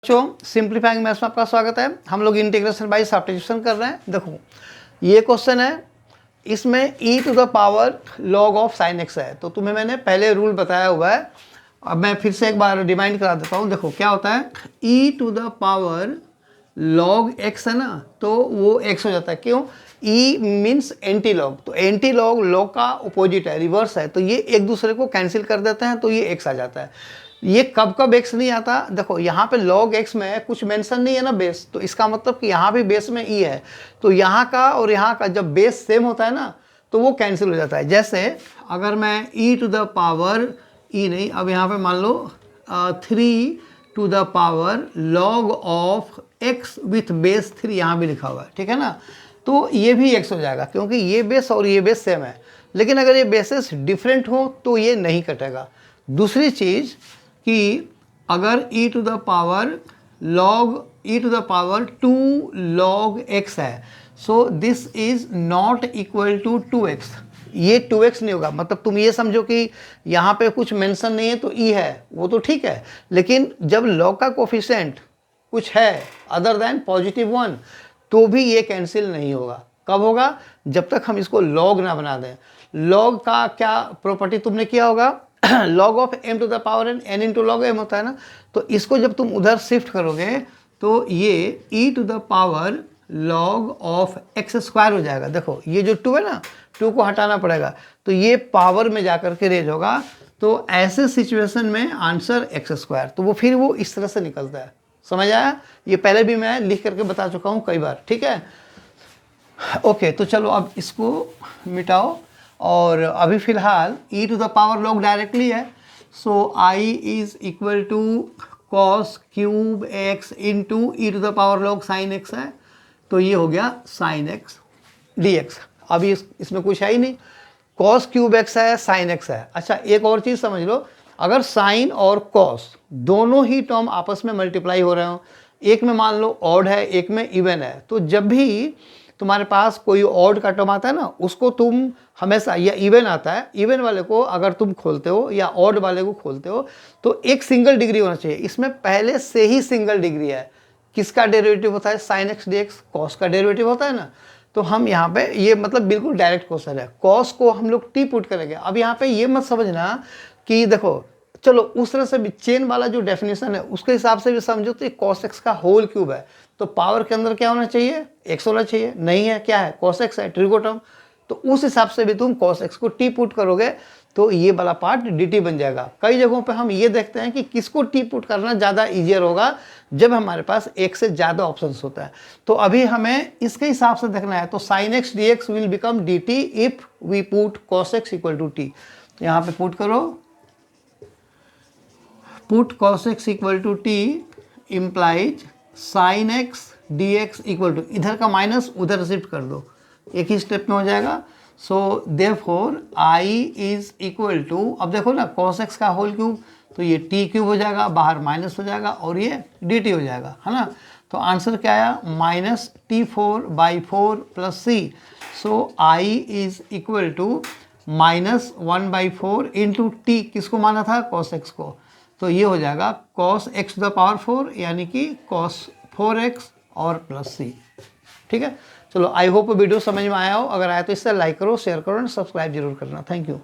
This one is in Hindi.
बच्चों सिंप्लीफाइंग मैथ्स में आपका स्वागत है। हम लोग इंटीग्रेशन बाय सब्स्टिट्यूशन कर रहे हैं। देखो ये क्वेश्चन है, इसमें e to the power log of sine x है। तो तुम्हें मैंने पहले रूल बताया हुआ है, अब मैं फिर से एक बार रिमाइंड करा देता हूँ। देखो क्या होता है, e to the power log x है ना, तो वो x हो जाता है। क्यों? e मीन्स एंटी लॉग, तो एंटी लॉग लॉग का अपोजिट है, रिवर्स है, तो ये एक दूसरे को कैंसिल कर देते हैं, तो ये x आ जाता है। ये कब कब x नहीं आता, देखो यहाँ पे log x में कुछ मेंशन नहीं है ना बेस, तो इसका मतलब कि यहाँ भी बेस में e है, तो यहाँ का और यहाँ का जब बेस सेम होता है ना, तो वो कैंसिल हो जाता है। जैसे अगर मैं e to the power e नहीं, अब यहाँ पे मान लो 3 to the power log of x with base 3 यहाँ भी लिखा हुआ है, ठीक है ना, तो ये भी x हो जाएगा क्योंकि ये बेस और ये बेस सेम है। लेकिन अगर ये बेसेस डिफरेंट हो तो ये नहीं कटेगा। दूसरी चीज़ कि अगर e to the power two log x है, so this is not equal to 2x, ये 2x नहीं होगा। मतलब तुम ये समझो कि यहाँ पे कुछ मेंशन नहीं है तो e है, वो तो ठीक है, लेकिन जब log का कोफिशिएंट कुछ है अदर देन +1 तो भी ये कैंसिल नहीं होगा। कब होगा? जब तक हम इसको log ना बना दें। log का क्या प्रॉपर्टी तुमने किया होगा, log of m to the power n into log m होता है ना, तो इसको जब तुम उधर शिफ्ट करोगे तो ये e to the power log of x square हो जाएगा। देखो ये जो 2 है ना, 2 को हटाना पड़ेगा, तो ये पावर में जाकर के रेज होगा। तो ऐसे सिचुएशन में आंसर x स्क्वायर, तो वो फिर वो इस तरह से निकलता है। समझ आया? ये पहले भी मैं लिख करके बता चुका हूँ कई बार, ठीक है। ओके, तो चलो अब इसको मिटाओ, और अभी फ़िलहाल e to the power log directly है, so I is equal to cos cube x into e to the power log sine x है, तो ये हो गया साइन x dx। अभी इसमें कुछ है ही नहीं, कॉस क्यूब x है, साइन x है। अच्छा एक और चीज़ समझ लो, अगर साइन और कॉस दोनों ही टर्म आपस में मल्टीप्लाई हो रहे हो, एक में मान लो ऑड है एक में इवन है, तो जब भी तुम्हारे पास कोई ऑड का टर्म आता है ना, उसको तुम हमेशा, या इवन आता है, इवन वाले को अगर तुम खोलते हो या ऑड वाले को खोलते हो तो एक सिंगल डिग्री होना चाहिए। इसमें पहले से ही सिंगल डिग्री है। किसका डेरिवेटिव होता है? Sign x d x, cos का डेरिवेटिव होता है ना। तो हम यहाँ पे ये मतलब बिल्कुल डायरेक्ट क्वेश्चन है, कॉस को हम लोग टी पुट करेंगे। अब यहाँ पे ये मत समझना कि देखो चलो उस तरह से भी चेन वाला जो डेफिनेशन है उसके हिसाब से भी समझो तो ये कॉस एक्स का होल क्यूब है, तो पावर के अंदर क्या होना चाहिए? एक्स होना चाहिए, नहीं है, क्या है? कॉस एक्स है, ट्रिगोटर्म। तो उस हिसाब से भी तुम कॉस एक्स को टी पुट करोगे तो ये वाला पार्ट डी टी बन जाएगा। कई जगहों पे हम ये देखते हैं कि किसको टी पुट करना ज़्यादा ईजियर होगा, जब हमारे पास एक से ज़्यादा ऑप्शंस होता है। तो अभी हमें इसके हिसाब से देखना है, तो sine x d x will become d t if we put cos x equal to t. तो यहाँ पे पुट करो, put cos x equal to t implies sine x d x equal to, इधर का माइनस उधर शिफ्ट कर दो, एक ही स्टेप में हो जाएगा। So therefore I is equal to, अब देखो ना cos x का होल क्यूब, तो ये टी क्यूब हो जाएगा, बाहर माइनस हो जाएगा और ये डी टी हो जाएगा, है ना। तो आंसर क्या आया? -t4/4 plus c. So I is equal to -1/4 into t, किसको माना था? cos x को, तो ये हो जाएगा cos x to the power 4 यानी कि cos 4x और प्लस सी। ठीक है, चलो आई होप वीडियो समझ में आया हो। अगर आया तो इससे लाइक करो, शेयर करो और सब्सक्राइब जरूर करना। Thank you.